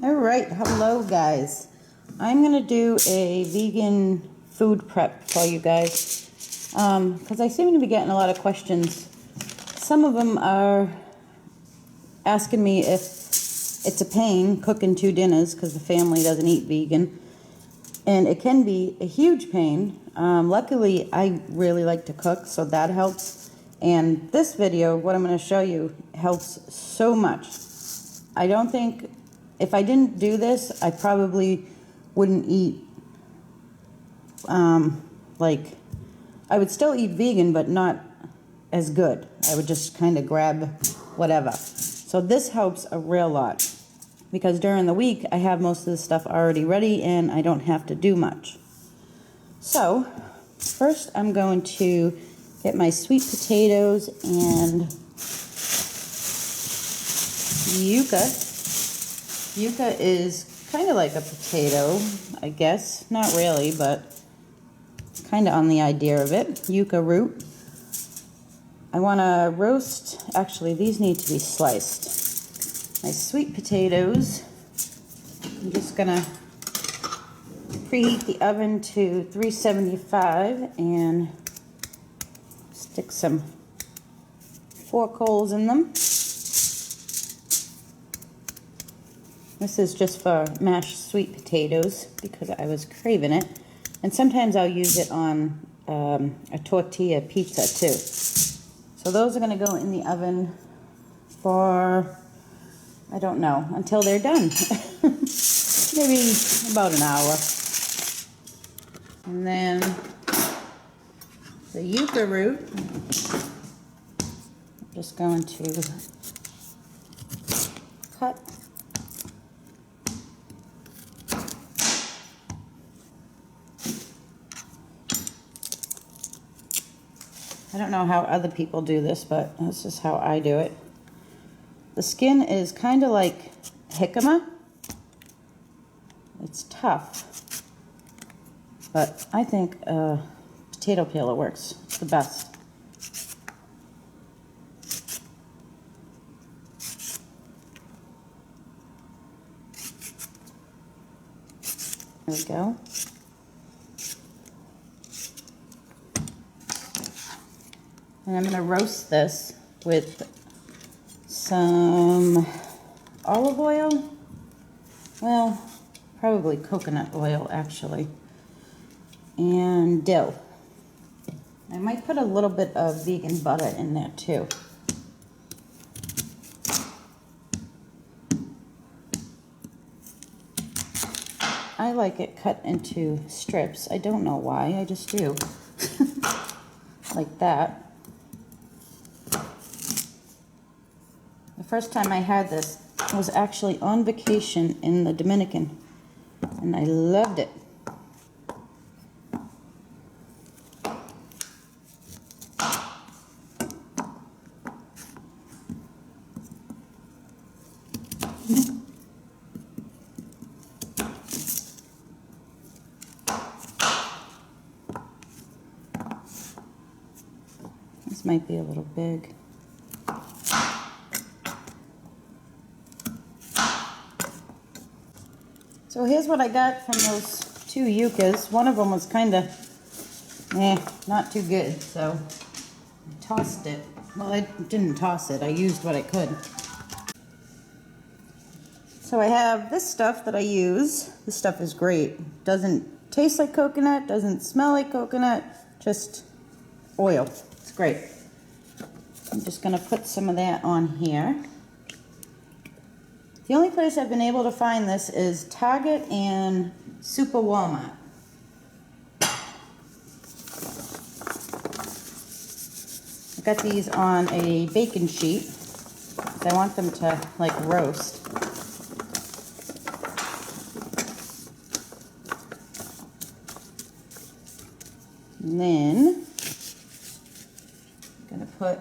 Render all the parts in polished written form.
Alright, hello guys. I'm going to do a vegan food prep for you guys because I seem to be getting a lot of questions. Some of them are asking me if it's a pain cooking 2 dinners because the family doesn't eat vegan, and it can be a huge pain. Luckily, I really like to cook, so that helps. And this video, what I'm going to show you, helps so much. I don't think, if I didn't do this, I probably wouldn't eat, I would still eat vegan, but not as good. I would just kind of grab whatever. So this helps a real lot, because during the week, I have most of the stuff already ready, and I don't have to do much. So, first I'm going to get my sweet potatoes and yuca. Yuca is kind of like a potato, I guess. Not really, but kind of on the idea of it. Yuca root. I want to roast, actually these need to be sliced. My sweet potatoes. I'm just going to preheat the oven to 375 and stick some fork holes in them. This is just for mashed sweet potatoes because I was craving it. And sometimes I'll use it on a tortilla pizza too. So those are going to go in the oven for, I don't know, until they're done. Maybe about an hour. And then the yuca root, I'm just going to cut. I don't know how other people do this, but this is how I do it. The skin is kind of like jicama. It's tough, but I think potato peeler works. It's the best. There we go. And I'm going to roast this with some olive oil. Well, probably coconut oil, actually. And dill. I might put a little bit of vegan butter in there, too. I like it cut into strips. I don't know why, I just do. Like that. The first time I had this was actually on vacation in the Dominican, and I loved it. This might be a little big. So here's what I got from those 2 yuccas. One of them was kind of, not too good, so I tossed it. Well, I didn't toss it. I used what I could. So I have this stuff that I use. This stuff is great. Doesn't taste like coconut, doesn't smell like coconut, just oil. It's great. I'm just going to put some of that on here. The only place I've been able to find this is Target and Super Walmart. I got these on a baking sheet because I want them to like roast. And then I'm going to put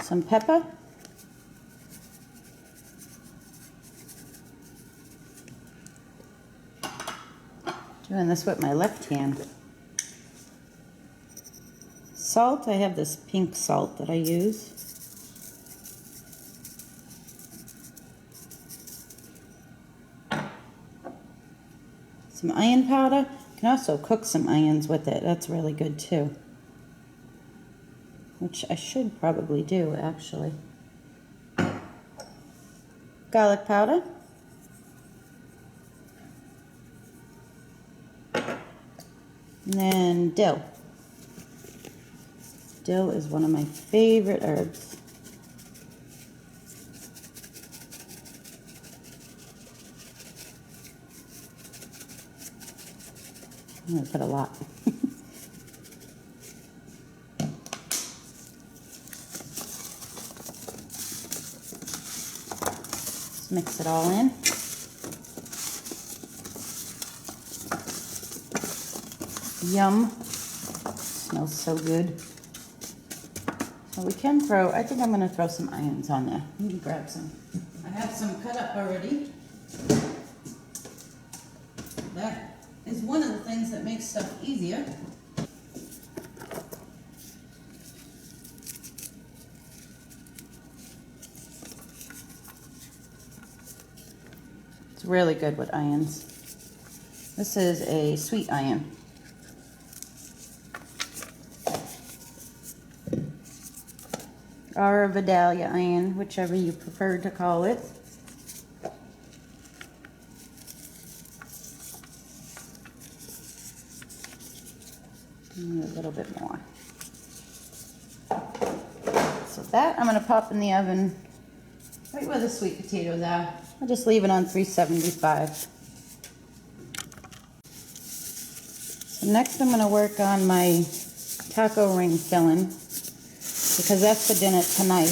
some pepper. Doing this with my left hand. Salt, I have this pink salt that I use. some onion powder. You can also cook some onions with it. That's really good too. Which I should probably do, actually. Garlic powder. And then dill. Dill is one of my favorite herbs. I'm going to put a lot. Just mix it all in. Yum. Smells so good. So we can throw, I think I'm going to throw some onions on there. Let me grab some. I have some cut up already. That is one of the things that makes stuff easier. It's really good with onions. This is a sweet onion. Or a Vidalia onion, whichever you prefer to call it. And a little bit more. So that I'm going to pop in the oven right where the sweet potatoes are. I'll just leave it on 375. So next I'm going to work on my taco ring filling, because that's for dinner tonight.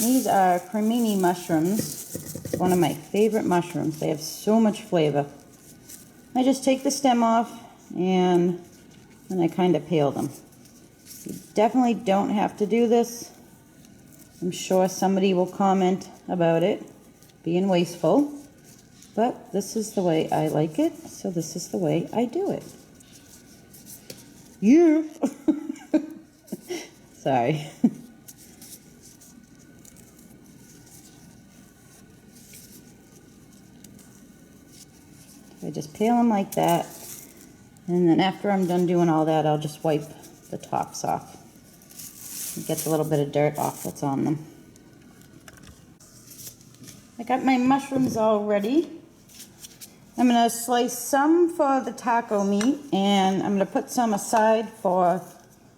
These are cremini mushrooms. One of my favorite mushrooms. They have so much flavor. I just take the stem off and then I kind of peel them. You definitely don't have to do this. I'm sure somebody will comment about it being wasteful, but this is the way I like it, so this is the way I do it. Yeah. Sorry. I just peel them like that, and then after I'm done doing all that, I'll just wipe the tops off and get the little bit of dirt off that's on them. I got my mushrooms all ready. I'm going to slice some for the taco meat, and I'm going to put some aside for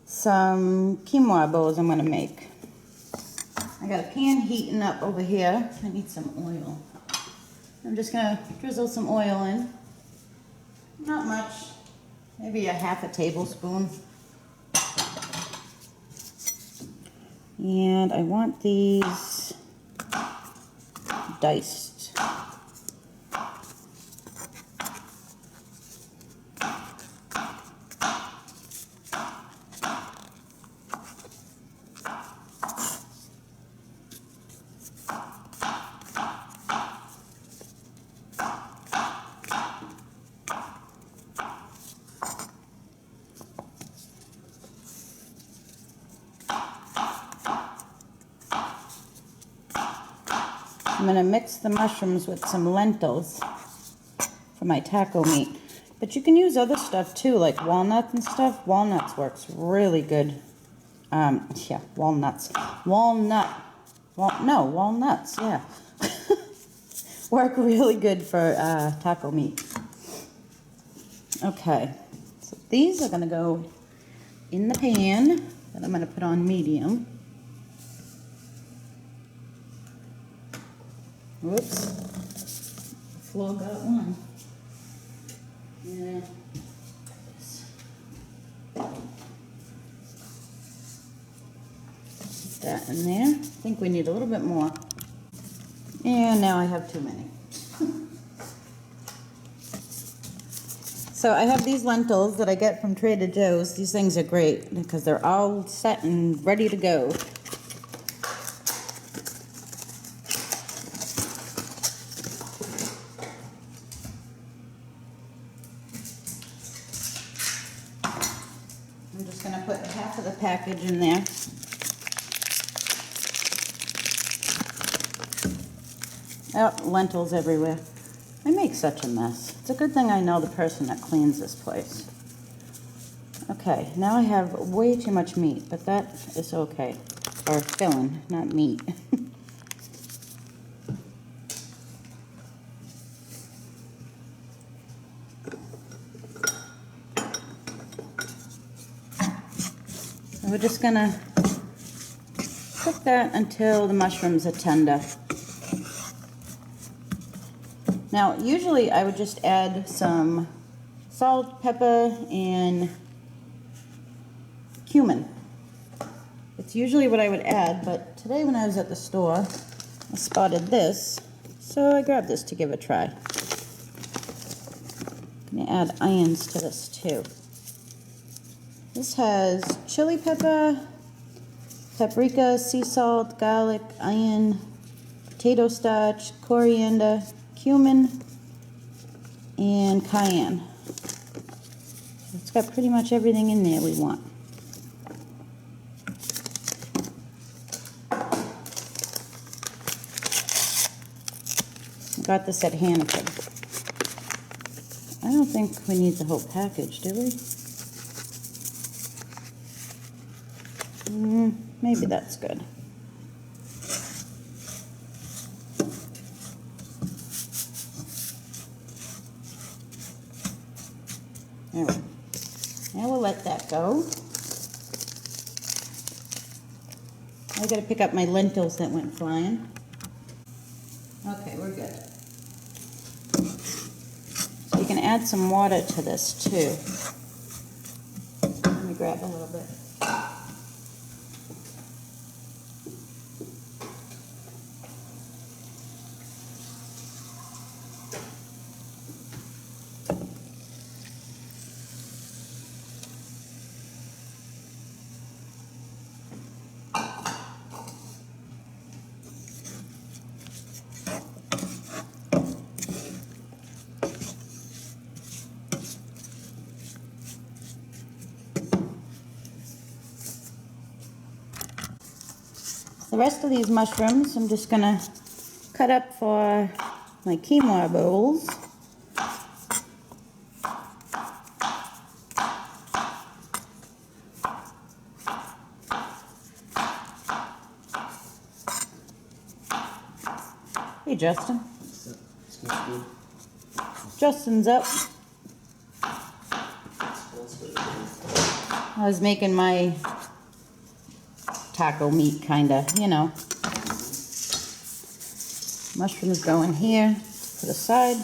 some quinoa bowls I'm going to make. I got a pan heating up over here. I need some oil. I'm just going to drizzle some oil in. Not much, maybe a half a tablespoon. And I want these diced. I'm going to mix the mushrooms with some lentils for my taco meat. But you can use other stuff too, like walnuts and stuff. Walnuts works really good. Yeah, walnuts. Walnuts, yeah. Work really good for taco meat. Okay, so these are going to go in the pan that I'm going to put on medium. Whoops, the floor got one. Yeah. Put that in there. I think we need a little bit more. And now I have too many. So I have these lentils that I get from Trader Joe's. These things are great because they're all set and ready to go. I'm just going to put half of the package in there. Oh, lentils everywhere. I make such a mess. It's a good thing I know the person that cleans this place. Okay, now I have way too much meat, but that is okay. Or filling, not meat. We're just gonna cook that until the mushrooms are tender. Now, usually I would just add some salt, pepper, and cumin. It's usually what I would add, but today when I was at the store, I spotted this, so I grabbed this to give it a try. I'm gonna add onions to this too. This has chili pepper, paprika, sea salt, garlic, onion, potato starch, coriander, cumin, and cayenne. It's got pretty much everything in there we want. I got this at Hannaford. I don't think we need the whole package, do we? Maybe that's good. All right. Now we'll let that go. I gotta pick up my lentils that went flying. Okay, we're good. So you can add some water to this too. Let me grab a little bit. The rest of these mushrooms I'm just gonna cut up for my quinoa bowls. Hey Justin. Justin's up. I was making my taco meat, kinda, you know. Mushrooms go in here to the side.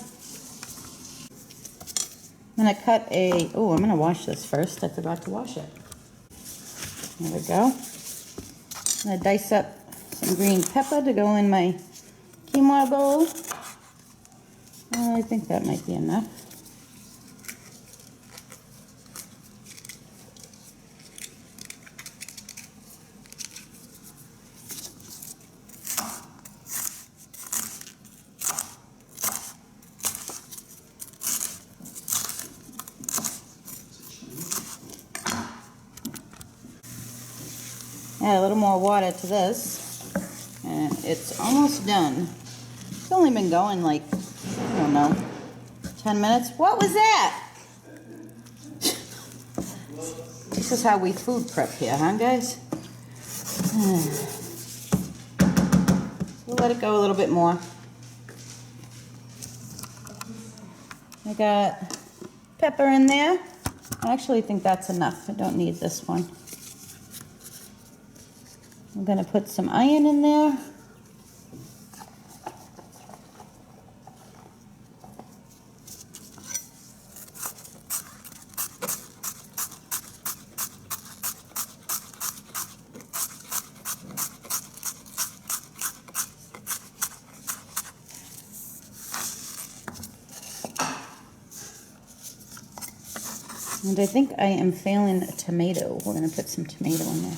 I'm gonna cut a, oh, I'm gonna wash this first. I forgot to wash it. There we go. I'm gonna dice up some green pepper to go in my quinoa bowl. I think that might be enough. Add a little more water to this, and it's almost done. It's only been going like, I don't know, 10 minutes. What was that? This is how we food prep here, huh guys? We'll let it go a little bit more. I got pepper in there. I actually think that's enough. I don't need this one. I'm going to put some onion in there. And I think I am failing a tomato. We're going to put some tomato in there.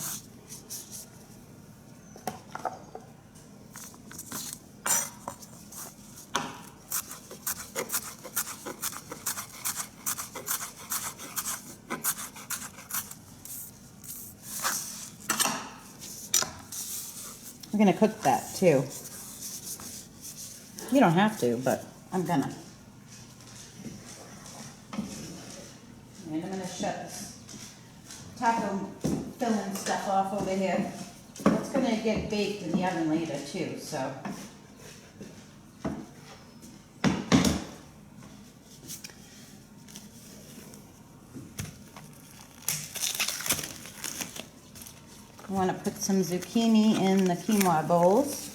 We're going to cook that too. You don't have to, but I'm gonna. And I'm going to shut this taco filling stuff off over here. It's going to get baked in the oven later too, so. I want to put some zucchini in the quinoa bowls.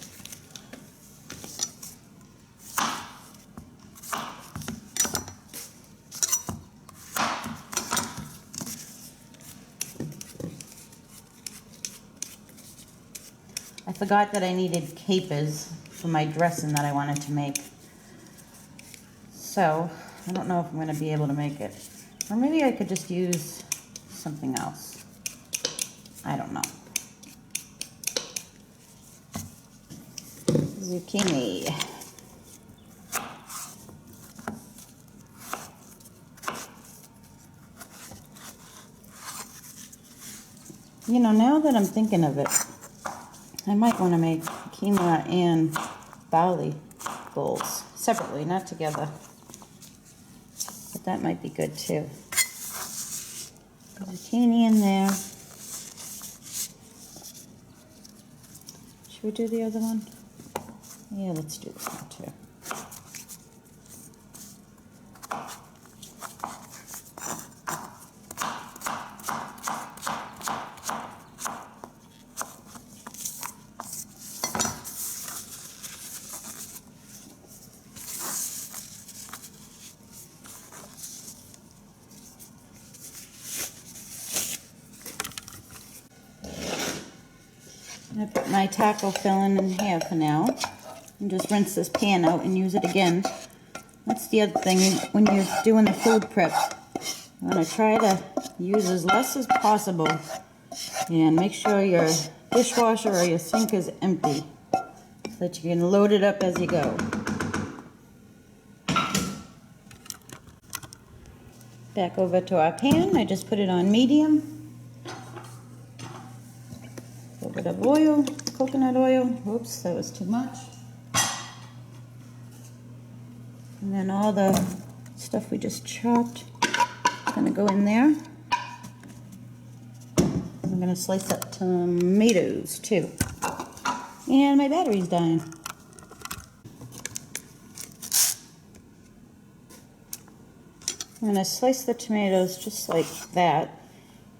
I forgot that I needed capers for my dressing that I wanted to make. So, I don't know if I'm going to be able to make it. Or maybe I could just use something else. I don't know. Zucchini. You know, now that I'm thinking of it, I might want to make quinoa and barley bowls separately, not together. But that might be good too. Zucchini in there. Should we do the other one? Yeah, let's do this one too. I put my taco filling in here for now and just rinse this pan out and use it again. That's the other thing when you're doing the food prep. You want to try to use as less as possible and make sure your dishwasher or your sink is empty so that you can load it up as you go. Back over to our pan. I just put it on medium. A little bit of oil, coconut oil. Oops, that was too much. And then all the stuff we just chopped is going to go in there. I'm going to slice up tomatoes too. And my battery's dying. I'm going to slice the tomatoes just like that.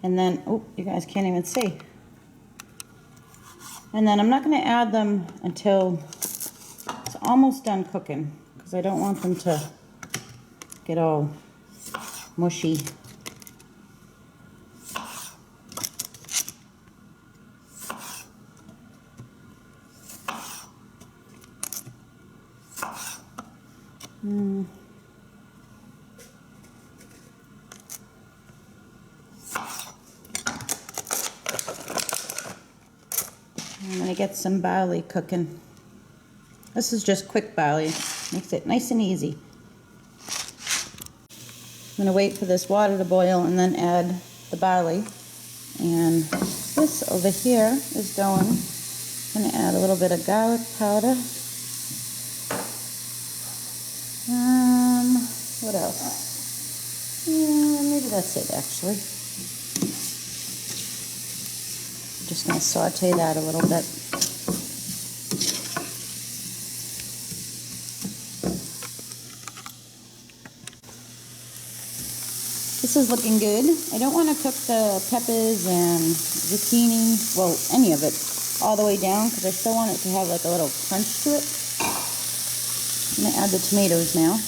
And then, oh, you guys can't even see. And then I'm not going to add them until it's almost done cooking because I don't want them to get all mushy. I'm going to get some barley cooking. This is just quick barley. Makes it nice and easy. I'm going to wait for this water to boil and then add the barley. And this over here is going. I'm going to add a little bit of garlic powder. What else? Yeah, maybe that's it actually. Just going to saute that a little bit. This is looking good. I don't want to cook the peppers and zucchini, well, any of it, all the way down because I still want it to have like a little crunch to it. I'm going to add the tomatoes now.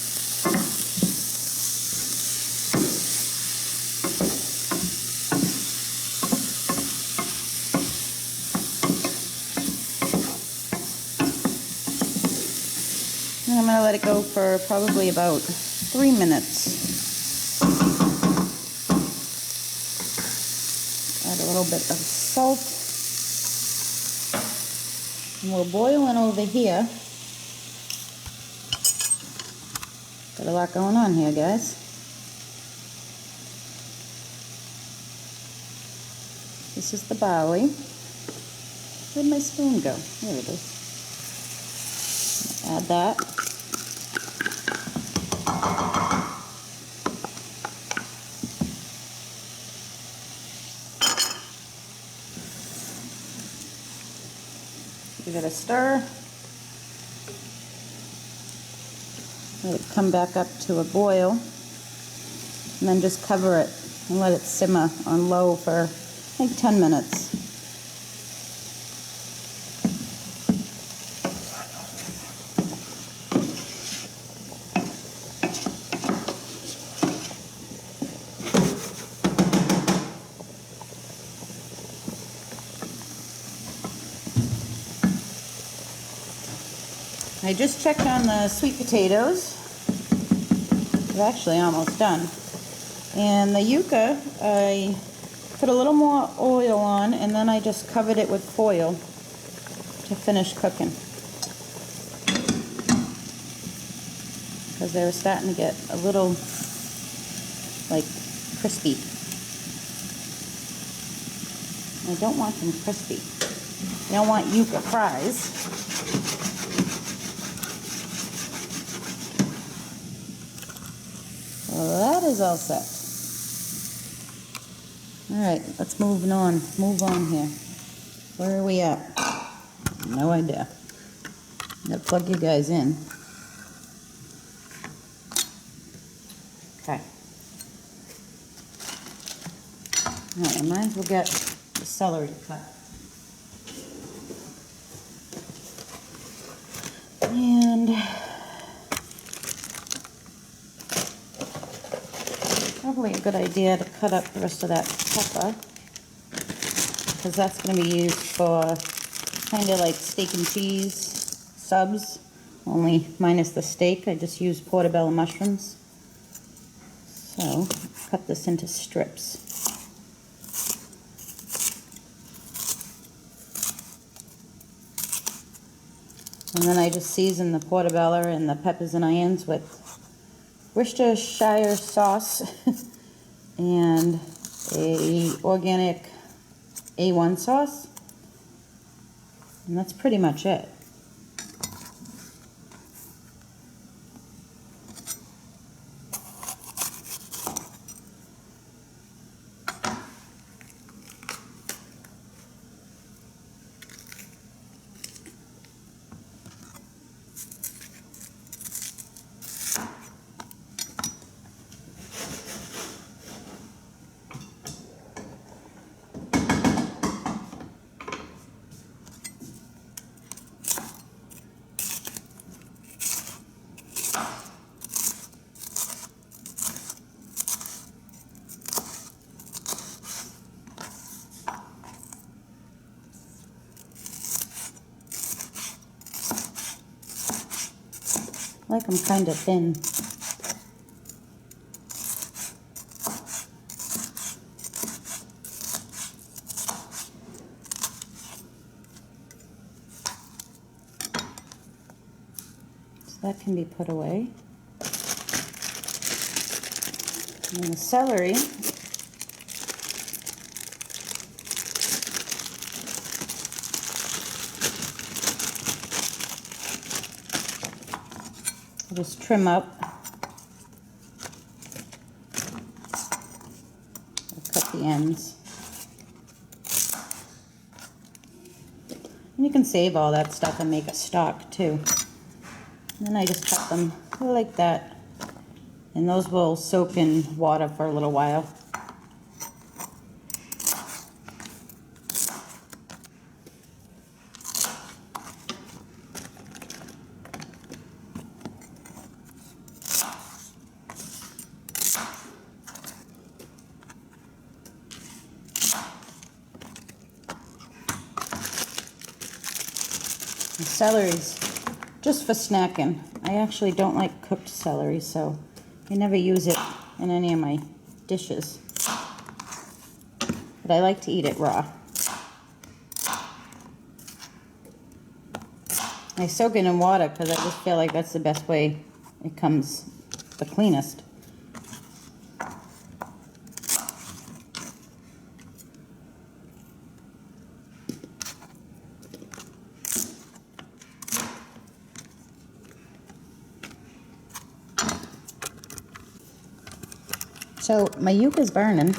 And I'm going to let it go for probably about 3 minutes. Add a little bit of salt. And we're boiling over here. Got a lot going on here, guys. This is the barley. Where'd my spoon go? There it is. Add that. Give it a stir. Let it come back up to a boil. And then just cover it and let it simmer on low for like 10 minutes. I just checked on the sweet potatoes. They're actually almost done. And the yuca, I put a little more oil on and then I just covered it with foil to finish cooking. Because they were starting to get a little, like, crispy. I don't want them crispy. I don't want yuca fries. Well, that is all set. Alright, let's move on. Move on here. Where are we at? No idea. I'm gonna plug you guys in. Okay. Alright, I might as well get the celery cut. And probably a good idea to cut up the rest of that pepper, because that's going to be used for kind of like steak and cheese subs, only minus the steak. I just used portobello mushrooms. So cut this into strips. And then I just season the portobello and the peppers and onions with Worcestershire sauce and a organic A1 sauce, and that's pretty much it. I like them kind of thin. So that can be put away. And the celery, just trim up. I'll cut the ends. And you can save all that stuff and make a stock too. And then I just cut them like that. And those will soak in water for a little while. The celery's just for snacking. I actually don't like cooked celery, so I never use it in any of my dishes. But I like to eat it raw. I soak it in water because I just feel like that's the best way it comes the cleanest. So my yuca's burning.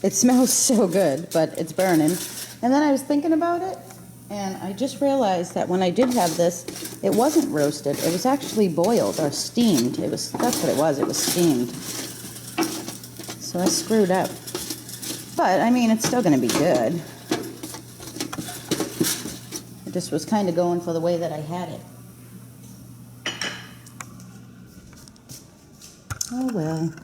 It smells so good, but it's burning. And then I was thinking about it, and I just realized that when I did have this, it wasn't roasted. It was actually boiled or steamed. That's what it was. It was steamed. So I screwed up. But, I mean, it's still going to be good. I just was kind of going for the way that I had it. Oh, well.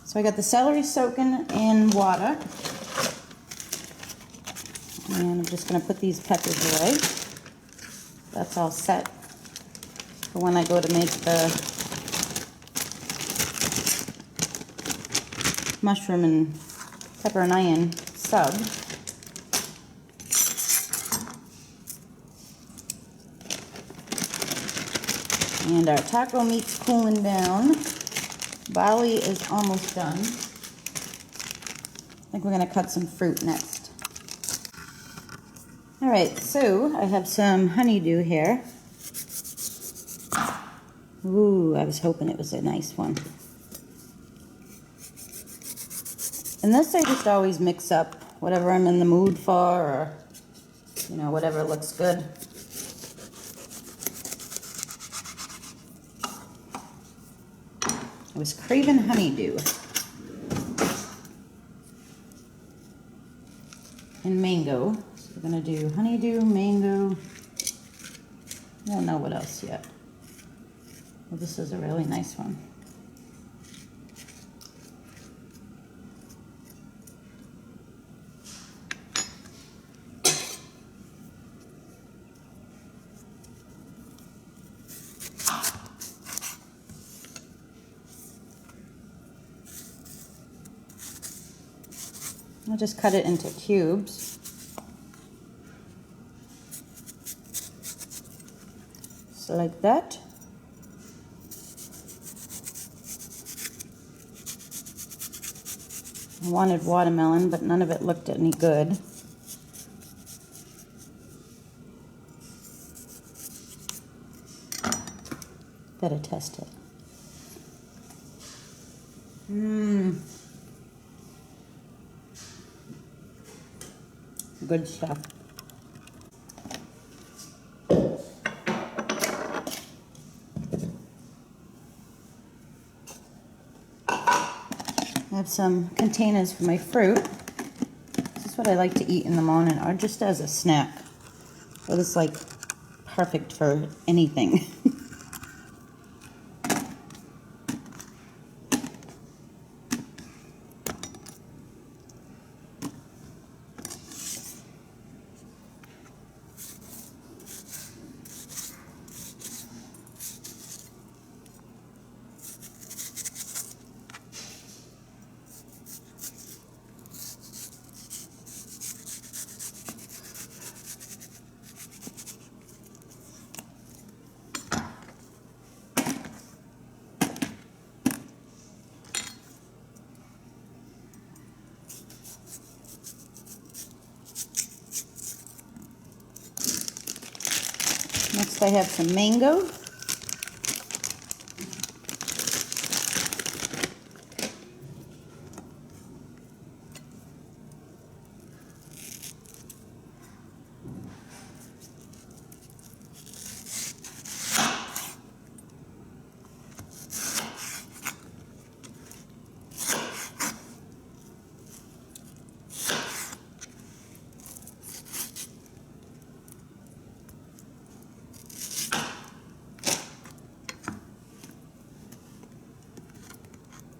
So I got the celery soaking in water. And I'm just going to put these peppers away. That's all set for when I go to make the mushroom and pepper and onion sub. And our taco meat's cooling down. Barley is almost done. I think we're going to cut some fruit next. Alright, so I have some honeydew here. Ooh, I was hoping it was a nice one. And this I just always mix up whatever I'm in the mood for, or, you know, whatever looks good. I was craving honeydew. And mango. So we're going to do honeydew, mango. I don't know what else yet. Well, this is a really nice one. I'll just cut it into cubes. So like that. I wanted watermelon, but none of it looked any good. Better test it. Good stuff. I have some containers for my fruit. This is what I like to eat in the morning, or just as a snack. It is like perfect for anything. Next I have some mango.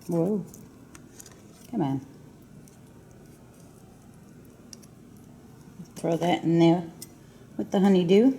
Whoa, come on. Throw that in there with the honeydew.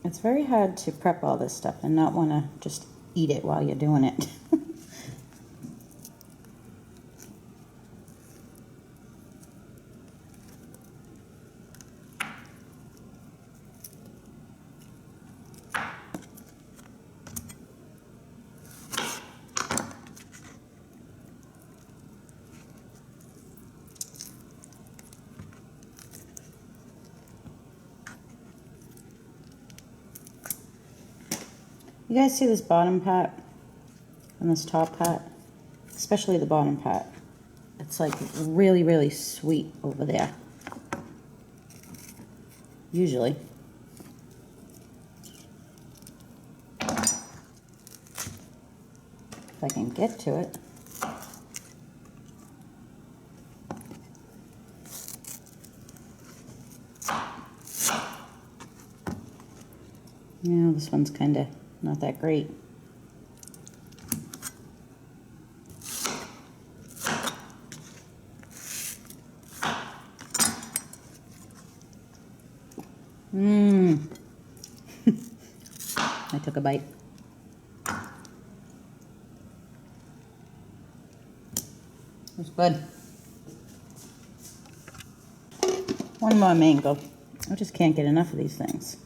It's very hard to prep all this stuff and not want to just eat it while you're doing it. You guys see this bottom part and this top part? Especially the bottom part. It's like really, really sweet over there. Usually. If I can get to it. Yeah, this one's kind of not that great. I took a bite. It's good. One more mango. I just can't get enough of these things.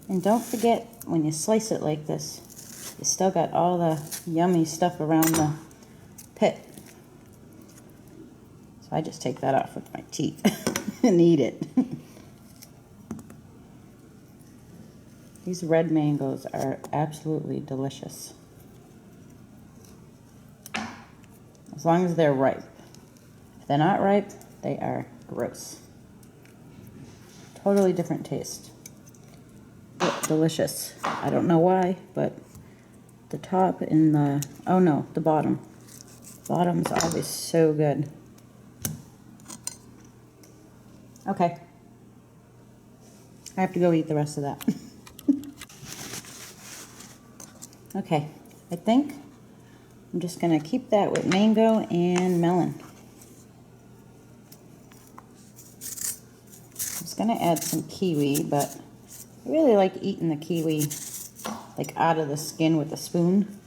And don't forget, when you slice it like this, you still got all the yummy stuff around the pit. So I just take that off with my teeth and eat it. These red mangoes are absolutely delicious. As long as they're ripe. If they're not ripe, they are gross. Totally different taste. But delicious. I don't know why, but the top and the, oh no, the bottom. Bottom's always so good. Okay. I have to go eat the rest of that. Okay, I think I'm just gonna keep that with mango and melon. I was gonna add some kiwi, but I really like eating the kiwi like out of the skin with a spoon.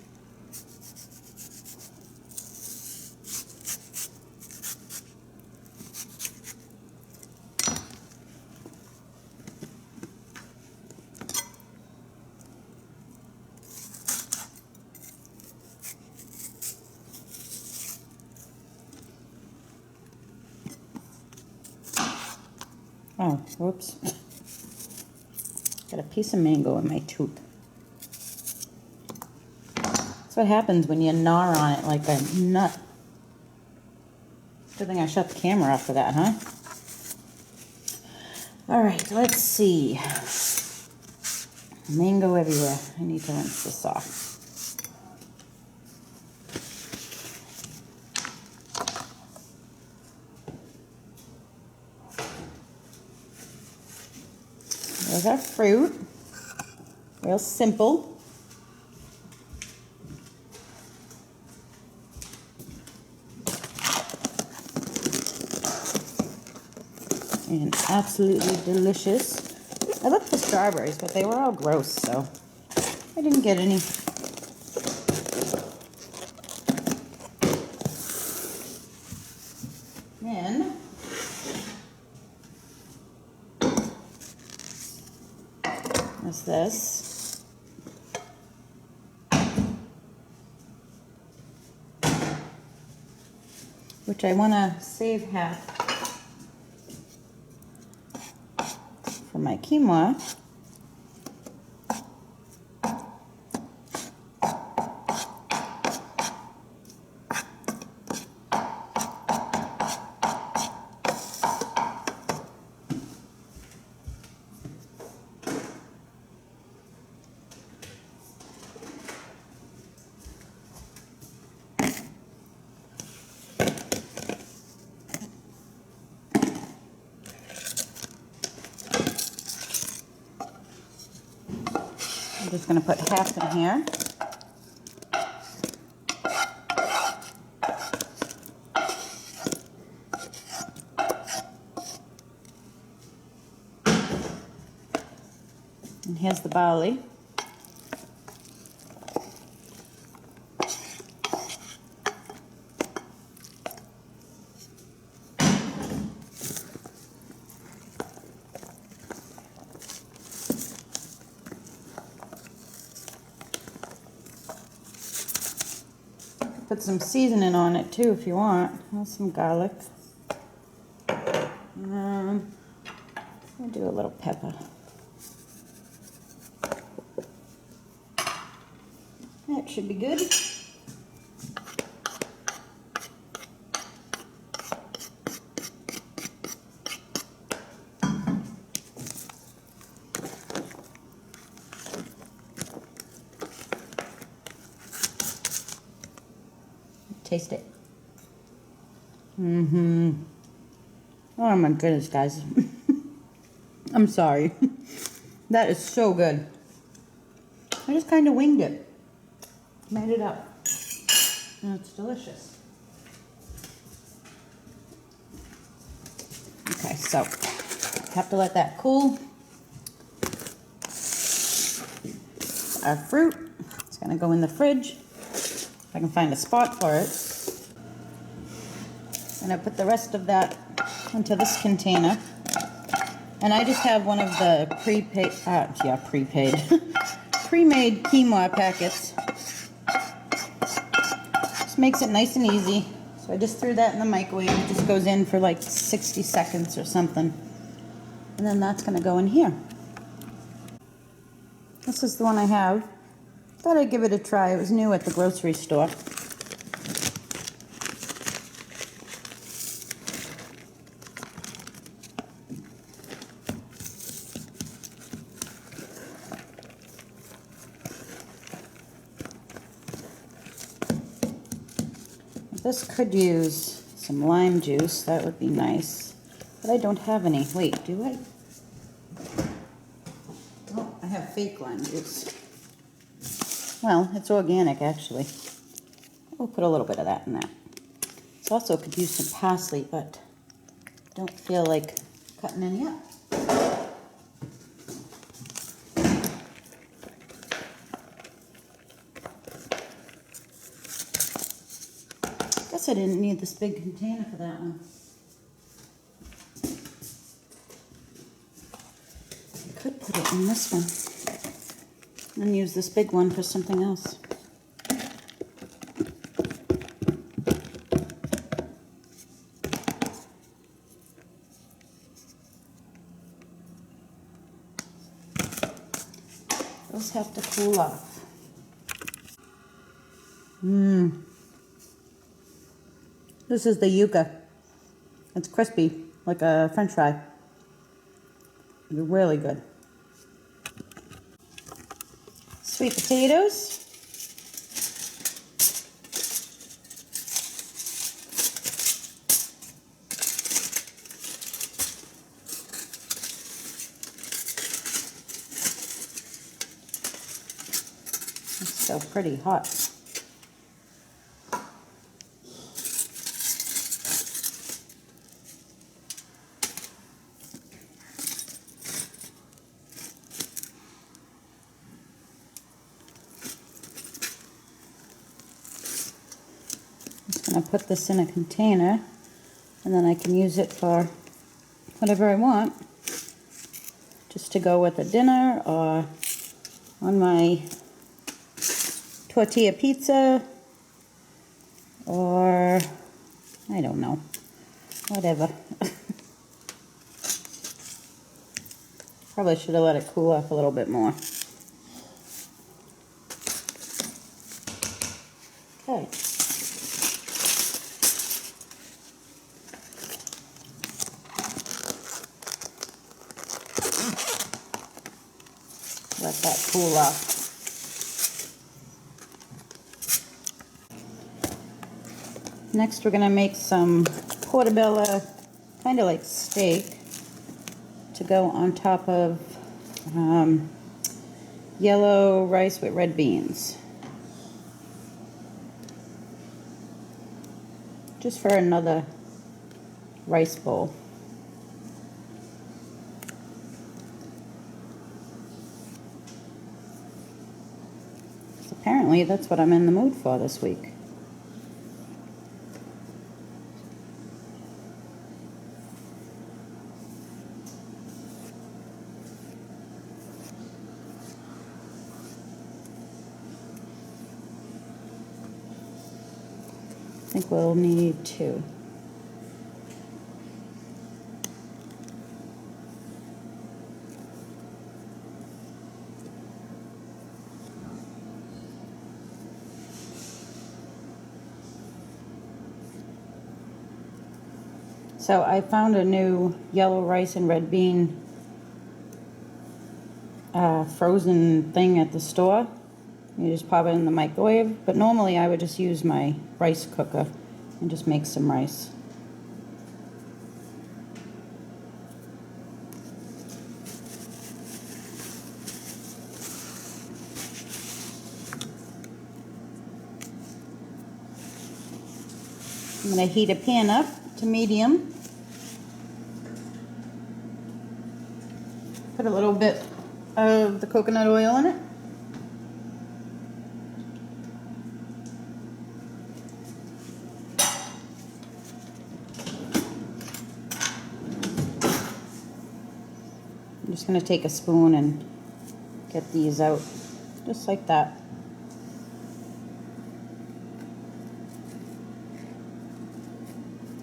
Oh, whoops. Got a piece of mango in my tooth. That's what happens when you gnaw on it like a nut. Good thing I shut the camera off for that, huh? Alright, let's see. Mango everywhere. I need to rinse this off. There's our fruit. Real simple. And absolutely delicious. I looked for strawberries, but they were all gross, so I didn't get any. Then there's this. Which I want to save half for my quinoa. just going to put half in here. And here's the barley. Put some seasoning on it too if you want. There's some garlic. I'll do a little pepper. That should be good. Taste it. Oh my goodness, guys. I'm sorry. That is so good. I just kind of winged it. Made it up. And it's delicious. Okay, so have to let that cool. Our fruit. It's gonna go in the fridge. If I can find a spot for it. And I put the rest of that into this container. And I just have one of the pre-made quinoa packets. Just makes it nice and easy. So I just threw that in the microwave. It just goes in for like 60 seconds or something. And then that's gonna go in here. This is the one I have. Thought I'd give it a try. It was new at the grocery store. This could use some lime juice. That would be nice. But I don't have any. Wait, do I? Oh, I have fake lime juice. Well, it's organic, actually. We'll put a little bit of that in that. This also could use some parsley, but don't feel like cutting any up. Guess I didn't need this big container for that one. I could put it in this one and use this big one for something else. Those have to cool off. This is the Yuca. It's crispy, like a French fry. They're really good. Sweet potatoes. It's so pretty hot. I put this in a container and then I can use it for whatever I want, just to go with a dinner or on my tortilla pizza, or I don't know, whatever. Probably should have let it cool off a little bit more. Okay. Let that cool off. Next we're going to make some portobello, kind of like steak, to go on top of yellow rice with red beans. Just for another rice bowl. So apparently that's what I'm in the mood for this week. I think we'll need 2. So I found a new yellow rice and red bean frozen thing at the store. You just pop it in the microwave, but normally I would just use my rice cooker and just make some rice. I'm going to heat a pan up to medium. Put a little bit of the coconut oil in it. I'm just going to take a spoon and get these out, just like that.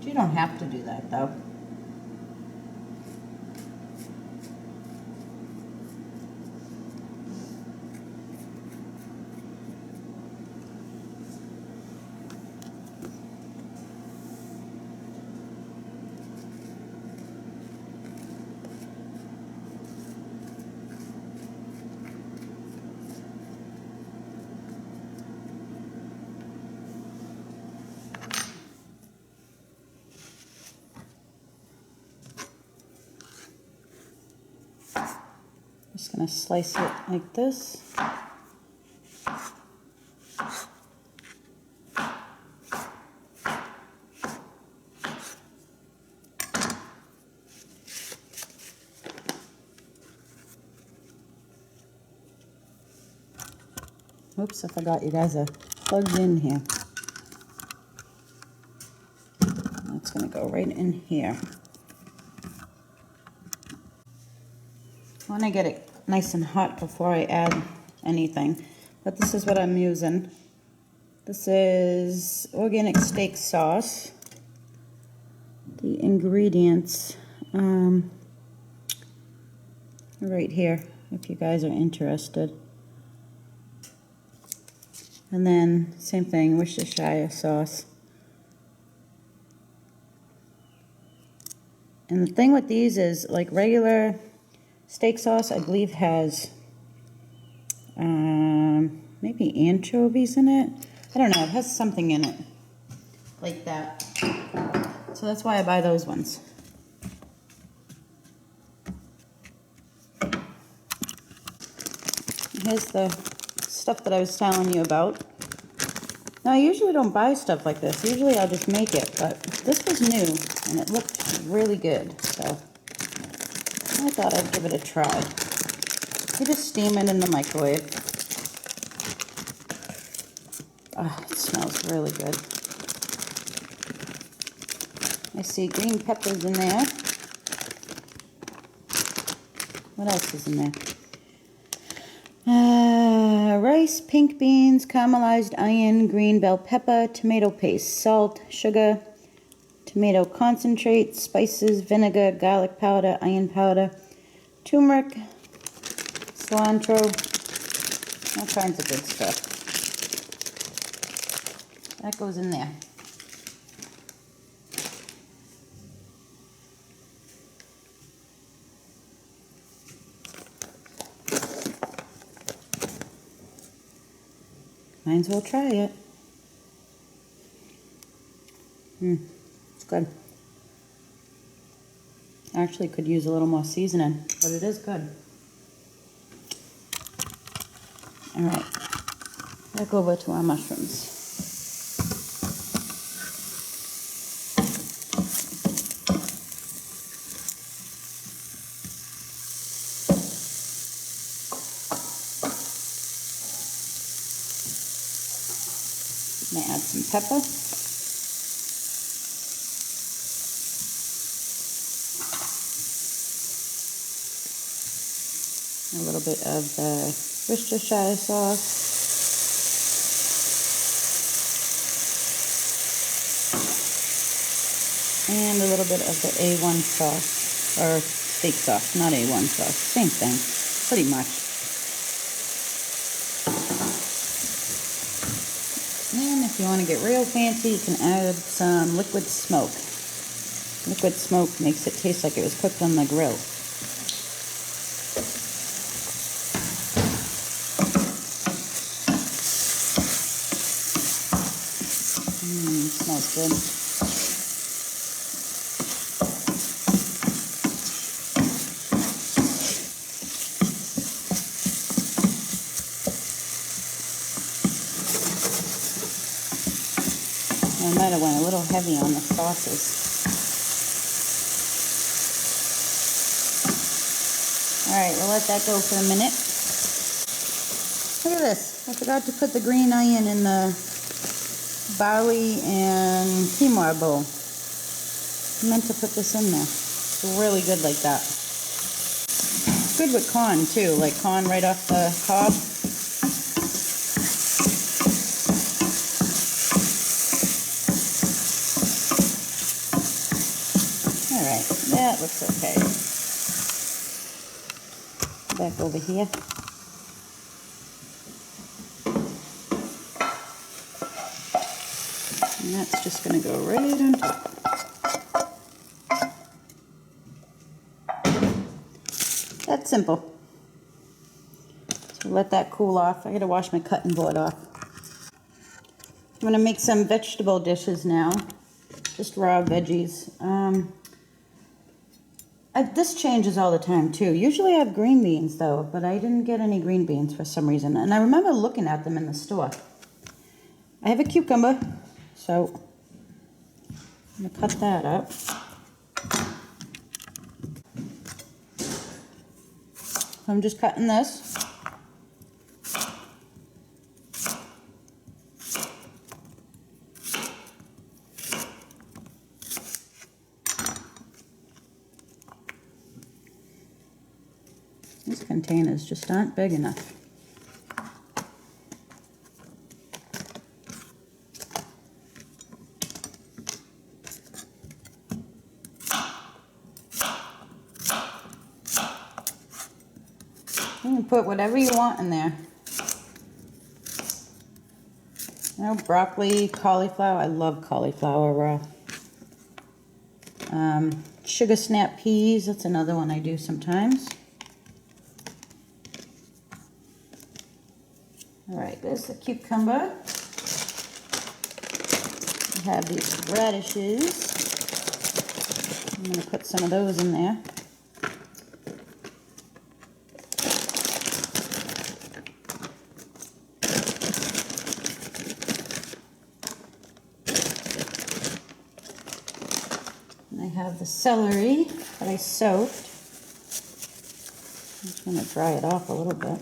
You don't have to do that though. Just going to slice it like this. Oops, I forgot you guys are plugged in here. That's going to go right in here. I want to get it nice and hot before I add anything, but this is what I'm using. This is organic steak sauce. The ingredients right here, if you guys are interested. And then same thing, Worcestershire sauce. And the thing with these is, like regular steak sauce, I believe has maybe anchovies in it. I don't know, it has something in it like that. So that's why I buy those ones. Here's the stuff that I was telling you about. Now I usually don't buy stuff like this. Usually I'll just make it, but this was new and it looked really good. So I thought I'd give it a try. You just steam it in the microwave. Oh, it smells really good. I see green peppers in there. What else is in there? Rice, pink beans, caramelized onion, green bell pepper, tomato paste, salt, sugar, tomato concentrate, spices, vinegar, garlic powder, onion powder, turmeric, cilantro, all kinds of good stuff. That goes in there. Might as well try it. It's good. Actually could use a little more seasoning, but it is good. All right, back over to our mushrooms. I'm gonna add some pepper. A little bit of the Worcestershire sauce. And a little bit of the A1 sauce, or steak sauce, not A1 sauce, same thing, pretty much. And if you want to get real fancy, you can add some liquid smoke. Liquid smoke makes it taste like it was cooked on the grill. Smells good. I might have went a little heavy on the sauces. Alright, we'll let that go for a minute. Look at this. I forgot to put the green onion in the barley and quinoa bowl. I meant to put this in there. It's really good like that. Good with corn too, like corn right off the cob. Alright, that looks okay. Back over here. And that's just going to go right on top. That's simple. So let that cool off. I got to wash my cutting board off. I'm going to make some vegetable dishes now. Just raw veggies. This changes all the time too. Usually I have green beans though, but I didn't get any green beans for some reason. And I remember looking at them in the store. I have a cucumber. So I'm going to cut that up. I'm just cutting this. These containers just aren't big enough. You can put whatever you want in there. You know, broccoli, cauliflower. I love cauliflower raw. Sugar snap peas. That's another one I do sometimes. All right, there's the cucumber. We have these radishes. I'm going to put some of those in there. And I have the celery that I soaked. I'm just going to dry it off a little bit.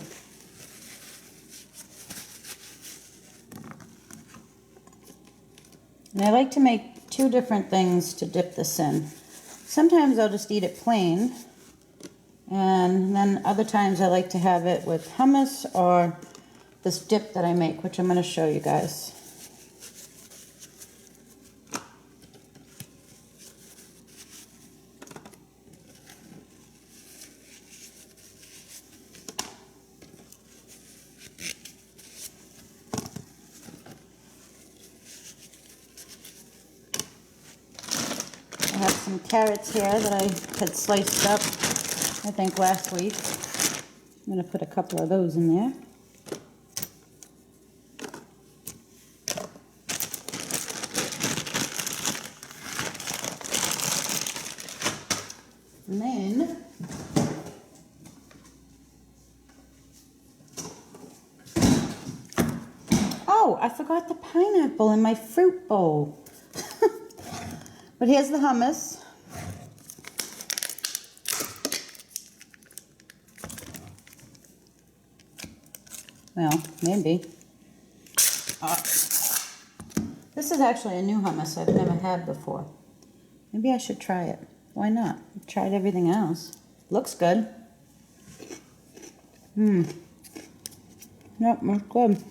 And I like to make two different things to dip this in. Sometimes I'll just eat it plain, and then other times I like to have it with hummus or this dip that I make, which I'm going to show you guys. I have some carrots here that I had sliced up, I think, last week. I'm going to put a couple of those in there. And then Oh, I forgot the pineapple in my fruit bowl. But here's the hummus. Well, maybe. This is actually a new hummus I've never had before. Maybe I should try it. Why not? I've tried everything else. Looks good. Yep, looks good.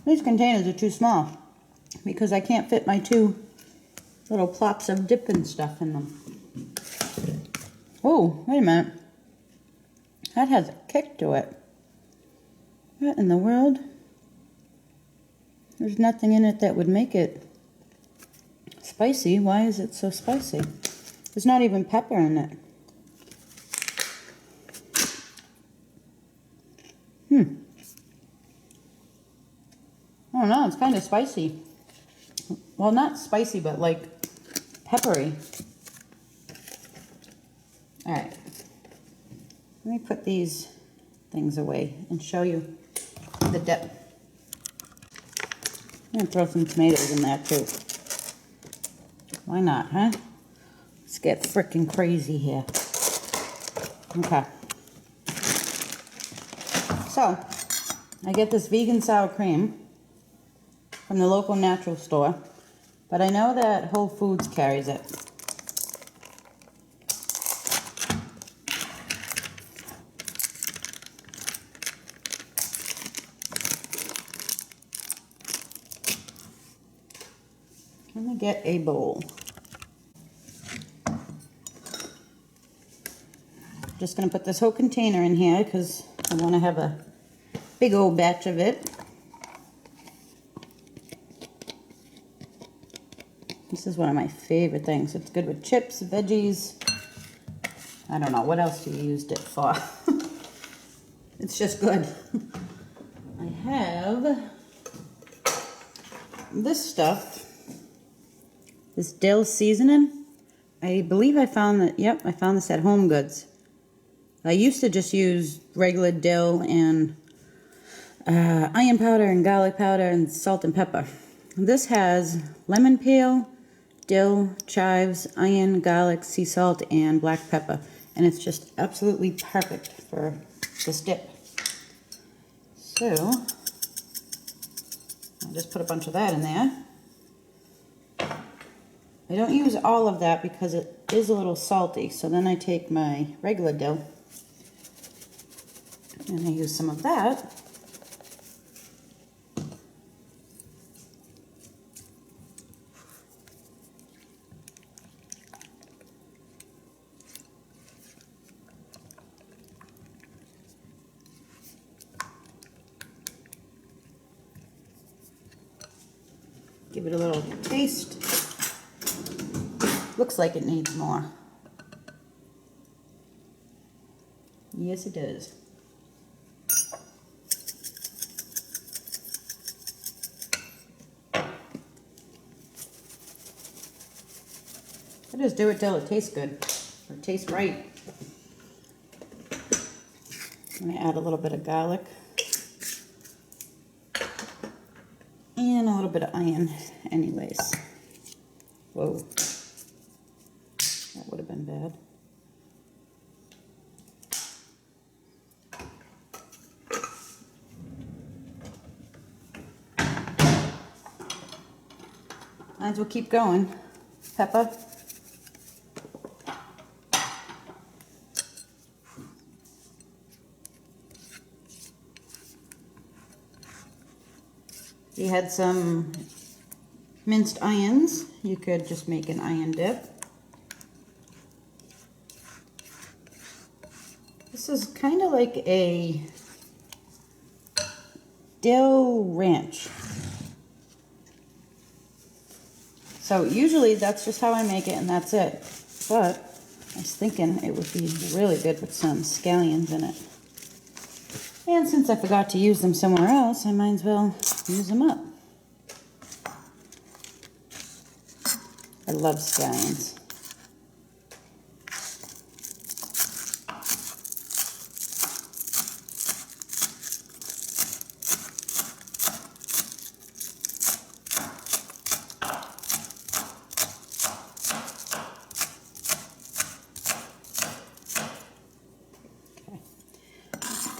These containers are too small because I can't fit my 2 little plops of dipping stuff in them. Oh, wait a minute. That has a kick to it. What in the world? There's nothing in it that would make it spicy. Why is it so spicy? There's not even pepper in it. I don't know, it's kind of spicy. Well, not spicy, but like peppery. Alright. Let me put these things away and show you the dip. I'm going to throw some tomatoes in there too. Why not, huh? Let's get frickin' crazy here. Okay. So, I get this vegan sour cream from the local natural store, but I know that Whole Foods carries it. Let me get a bowl. Just going to put this whole container in here because I want to have a big old batch of it. This is one of my favorite things. It's good with chips, veggies. I don't know, what else do you use it for? It's just good. I have this stuff, this dill seasoning. I believe I found that, yep, I found this at Home Goods. I used to just use regular dill and onion powder and garlic powder and salt and pepper. This has lemon peel, dill, chives, onion, garlic, sea salt, and black pepper. And it's just absolutely perfect for this dip. So, I'll just put a bunch of that in there. I don't use all of that because it is a little salty. So then I take my regular dill and I use some of that. Give it a little taste. Looks like it needs more. Yes, it does. I just do it till it tastes good, or tastes right. I'm going to add a little bit of garlic. And a little bit of onion anyways. Whoa. That would have been bad. Might as well keep going. Pepper. If you had some minced onions, you could just make an onion dip. This is kind of like a dill ranch. So usually that's just how I make it and that's it. But I was thinking it would be really good with some scallions in it. And since I forgot to use them somewhere else, I might as well use them up. I love scallions.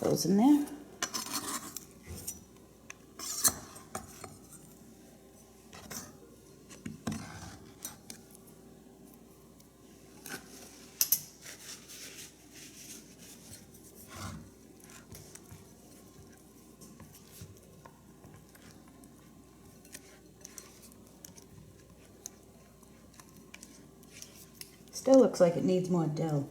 those in there. Still looks like it needs more dough.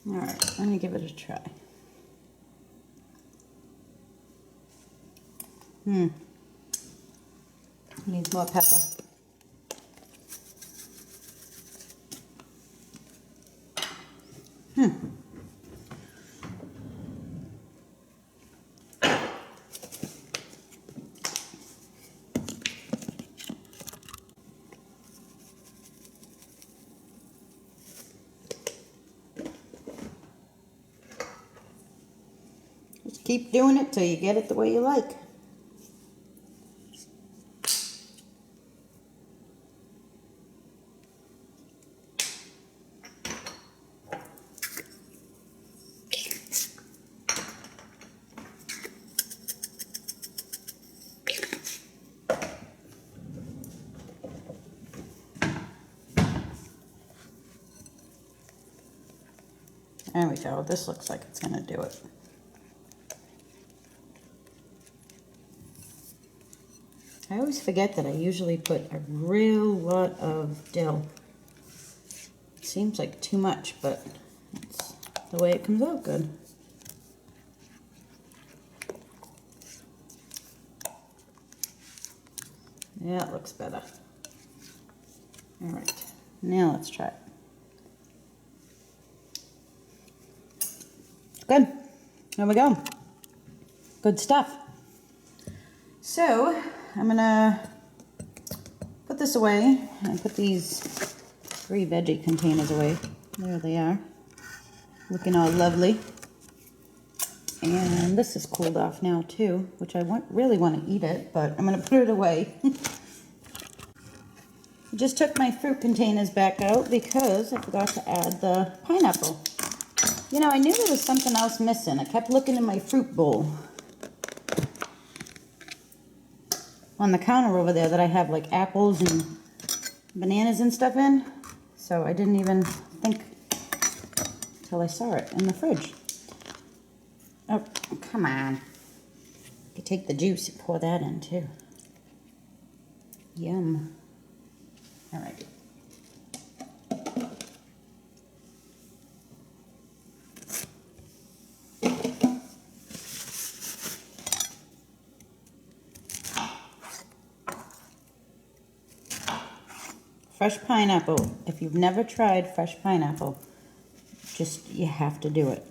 All right, let me give it a try. Needs more pepper. Just keep doing it till you get it the way you like. There we go. This looks like it's going to do it. I always forget that I usually put a real lot of dill. It seems like too much, but it's the way it comes out good. Yeah, it looks better. All right, now let's try it. Good. There we go. Good stuff. So I'm gonna put this away and put these 3 veggie containers away. There they are, looking all lovely. And this is cooled off now too, which I really want to eat it, but I'm gonna put it away. I just took my fruit containers back out because I forgot to add the pineapple. You know, I knew there was something else missing. I kept looking in my fruit bowl on the counter over there that I have like apples and bananas and stuff in. So I didn't even think until I saw it in the fridge. Oh, come on. You take the juice and pour that in too. Yum. All right. Fresh pineapple. If you've never tried fresh pineapple, you have to do it.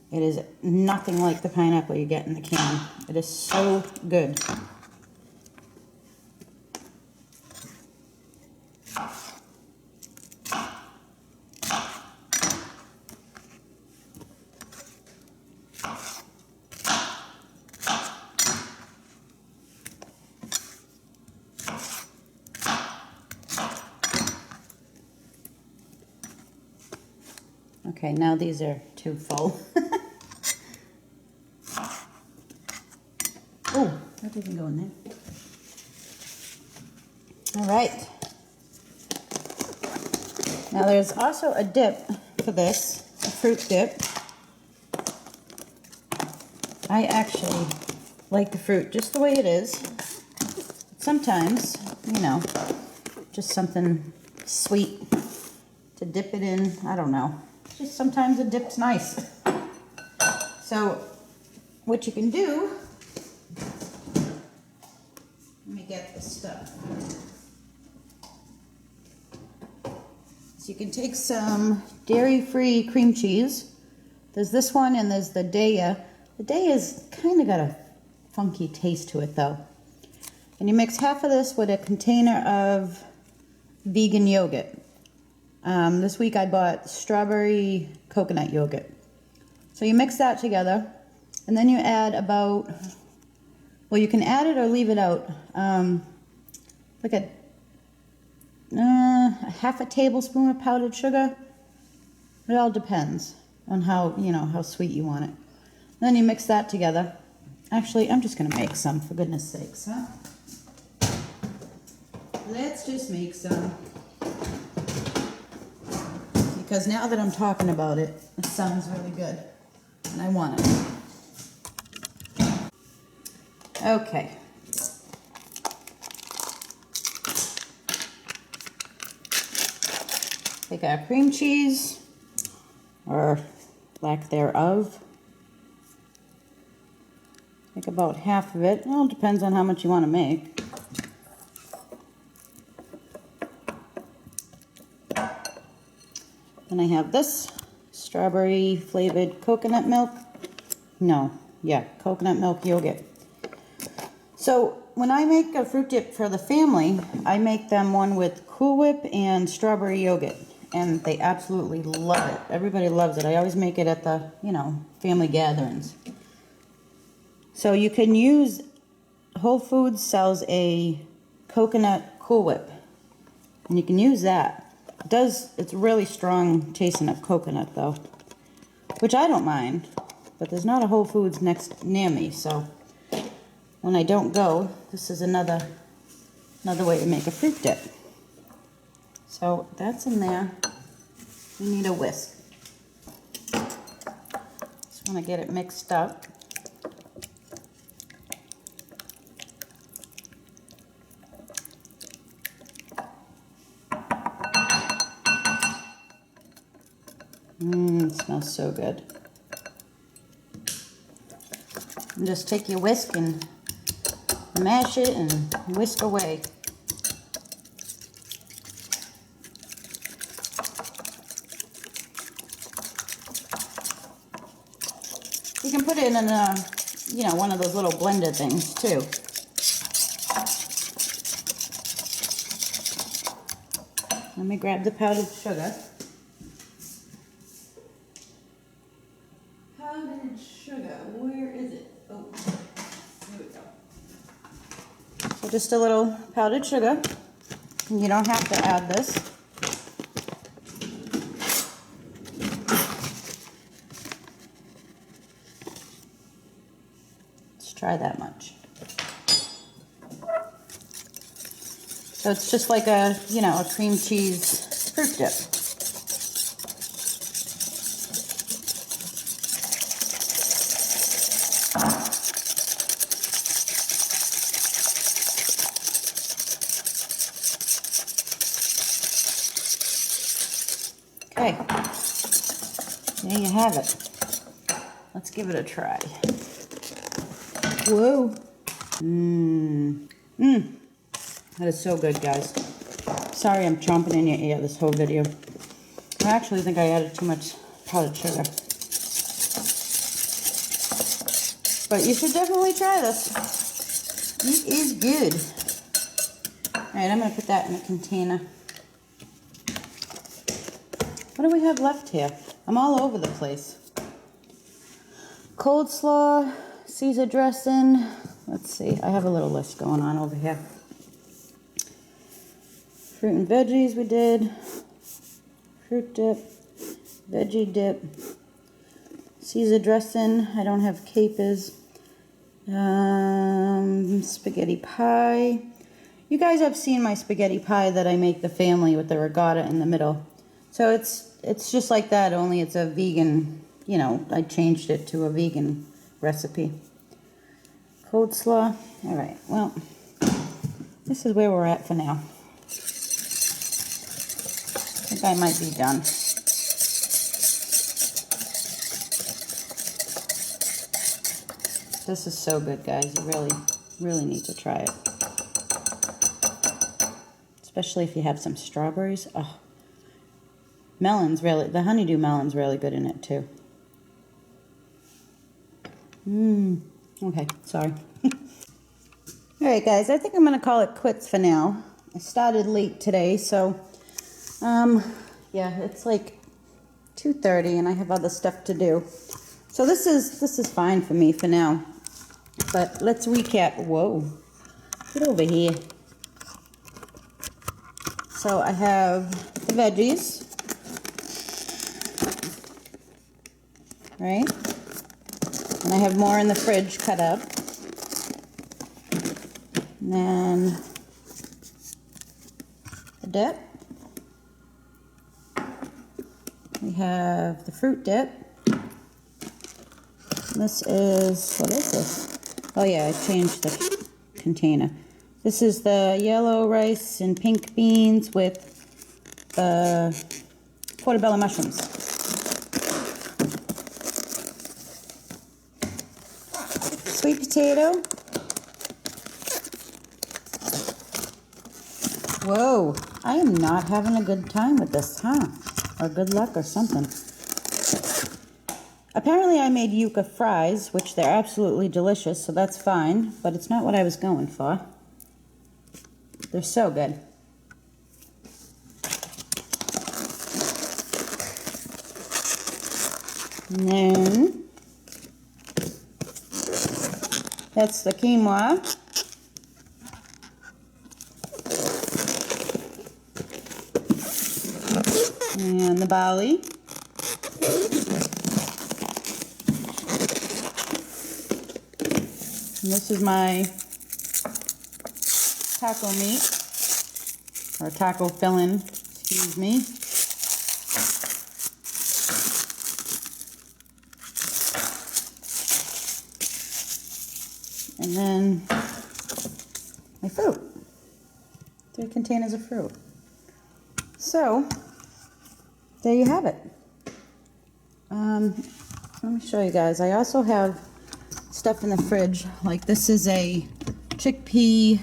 It is nothing like the pineapple you get in the can. It is so good. Okay, now these are too full. Oh, that doesn't go in there. All right. Now there's also a dip for this, a fruit dip. I actually like the fruit just the way it is. Sometimes, you know, just something sweet to dip it in. I don't know. Just sometimes a dip's nice. So what you can do, let me get the stuff. So So you can take some dairy-free cream cheese. There's this one and there's the Daya. The Daya's kind of got a funky taste to it though. And you mix half of this with a container of vegan yogurt. This week I bought strawberry coconut yogurt. So you mix that together, and then you add about, well, you can add it or leave it out, like a half a tablespoon of powdered sugar. It all depends on how, you know, how sweet you want it. Then you mix that together. Actually, I'm just gonna make some, for goodness sakes, huh? Let's just make some. Because now that I'm talking about it, it sounds really good. And I want it. Okay. Take our cream cheese, or lack thereof. Take about half of it. Well, it depends on how much you want to make. Then I have this strawberry flavored coconut milk. No, yeah, coconut milk yogurt. So when I make a fruit dip for the family, I make them one with Cool Whip and strawberry yogurt. And they absolutely love it. Everybody loves it. I always make it at the, you know, family gatherings. So you can use, Whole Foods sells a coconut Cool Whip. And you can use that. It's really strong tasting of coconut though, which I don't mind, but there's not a Whole Foods near me, so when I don't go, this is another way to make a fruit dip. So that's in there. You need a whisk. Just want to get it mixed up. It smells so good. And just take your whisk and mash it and whisk away. You can put it in a, you know, one of those little blender things too. Let me grab the powdered sugar. Powdered sugar, where is it? Oh, here we go. So just a little powdered sugar. You don't have to add this. Let's try that much. So it's just like a, you know, a cream cheese fruit dip. Okay, there you have it. Let's give it a try. Whoa. That is so good, guys. Sorry I'm chomping in your ear this whole video. I actually think I added too much powdered sugar. But you should definitely try this. It is good. Alright, I'm going to put that in a container. What do we have left here? I'm all over the place. Coleslaw, Caesar dressing. Let's see, I have a little list going on over here. Fruit and veggies we did. Fruit dip. Veggie dip. Caesar dressing. I don't have capers. Spaghetti pie. You guys have seen my spaghetti pie that I make the family with the ricotta in the middle. So it's just like that, only it's a vegan, you know, I changed it to a vegan recipe. Coleslaw. All right, well, this is where we're at for now. I think I might be done. This is so good, guys. You really need to try it. Especially if you have some strawberries. Oh, melon's really, the honeydew melon's really good in it too. Okay, sorry. Alright guys, I think I'm gonna call it quits for now. I started late today, so yeah, it's like 2:30 and I have other stuff to do. So this is fine for me for now. But let's recap. Whoa. Get over here. So I have the veggies. Right? And I have more in the fridge cut up. And then the dip. We have the fruit dip. This is, what is this? Oh yeah, I changed the container. This is the yellow rice and pink beans with the portobello mushrooms. Sweet potato. Whoa, I am not having a good time with this, huh? Or good luck or something. Apparently I made Yuca fries, which they're absolutely delicious, so that's fine, but it's not what I was going for. They're so good. And then that's the quinoa. And the barley. And this is my taco meat, or taco filling, excuse me. And then my fruit. 3 containers of fruit. So, there you have it. Let me show you guys. I also have stuff in the fridge. Like this is a chickpea,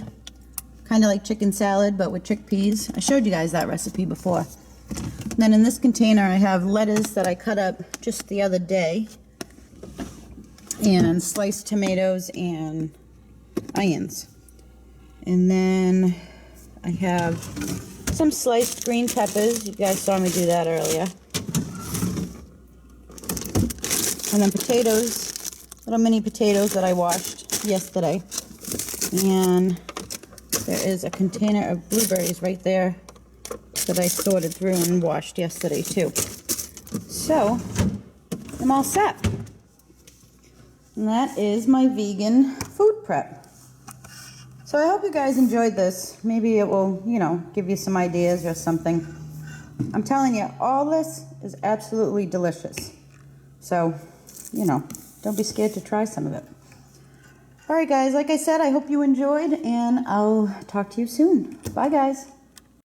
kind of like chicken salad, but with chickpeas. I showed you guys that recipe before. And then in this container I have lettuce that I cut up just the other day, and sliced tomatoes and onions. And then I have some sliced green peppers. You guys saw me do that earlier. And then potatoes, little mini potatoes that I washed yesterday. And there is a container of blueberries right there that I sorted through and washed yesterday too. So, I'm all set. And that is my vegan food prep. So I hope you guys enjoyed this. Maybe it will, you know, give you some ideas or something. I'm telling you, all this is absolutely delicious. So, you know, don't be scared to try some of it. All right, guys, like I said, I hope you enjoyed, and I'll talk to you soon. Bye, guys.